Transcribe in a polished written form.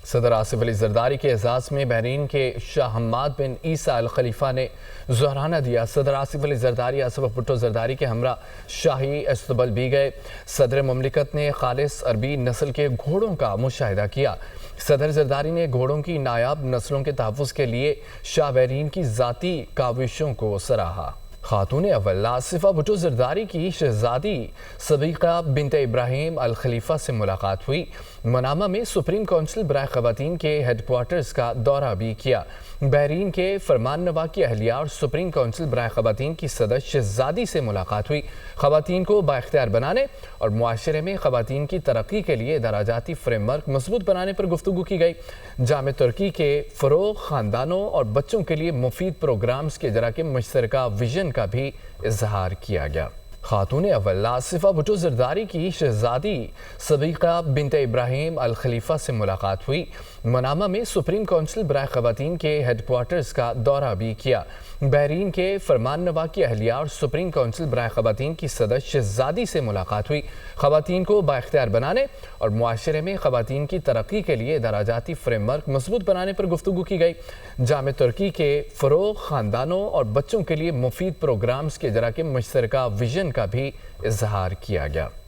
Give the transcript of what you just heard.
صدر آصف علی زرداری کے اعزاز میں بحرین کے شاہ حماد بن عیسیٰ الخلیفہ نے ظہرانہ دیا۔ صدر آصف علی زرداری آصف بھٹو زرداری کے ہمراہ شاہی استقبال بھی گئے۔ صدر مملکت نے خالص عربی نسل کے گھوڑوں کا مشاہدہ کیا۔ صدر زرداری نے گھوڑوں کی نایاب نسلوں کے تحفظ کے لیے شاہ بحرین کی ذاتی کاوشوں کو سراہا۔ خاتون اول آصفہ بھٹو زرداری کی شہزادی صدیقہ بنت ابراہیم الخلیفہ سے ملاقات ہوئی۔ منامہ میں سپریم کونسل برائے خواتین کے ہیڈ کوارٹرز کا دورہ بھی کیا۔ بحرین کے فرمان روا کی اہلیہ اور سپریم کونسل برائے خواتین کی صدر شہزادی سے ملاقات ہوئی۔ خواتین کو بااختیار بنانے اور معاشرے میں خواتین کی ترقی کے لیے دراجاتی فریم ورک مضبوط بنانے پر گفتگو کی گئی۔ جامع ترکی کے فروغ، خاندانوں اور بچوں کے لیے مفید پروگرامز کے اجرا کے مشترکہ ویژن کا بھی اظہار کیا گیا۔ خاتون اول آصفہ بھٹو زرداری کی شہزادی صدیقہ بنت ابراہیم الخلیفہ سے ملاقات ہوئی۔ منامہ میں سپریم کونسل برائے خواتین کے ہیڈ کوارٹرز کا دورہ بھی کیا۔ بحرین کے فرمان روا کی اہلیہ اور سپریم کونسل برائے خواتین کی صدر شہزادی سے ملاقات ہوئی۔ خواتین کو بااختیار بنانے اور معاشرے میں خواتین کی ترقی کے لیے دراجاتی فریم ورک مضبوط بنانے پر گفتگو کی گئی۔ جامع ترکی کے فروغ، خاندانوں اور بچوں کے لیے مفید پروگرامز کے اجرا کے مشترکہ ویژن کا بھی اظہار کیا گیا۔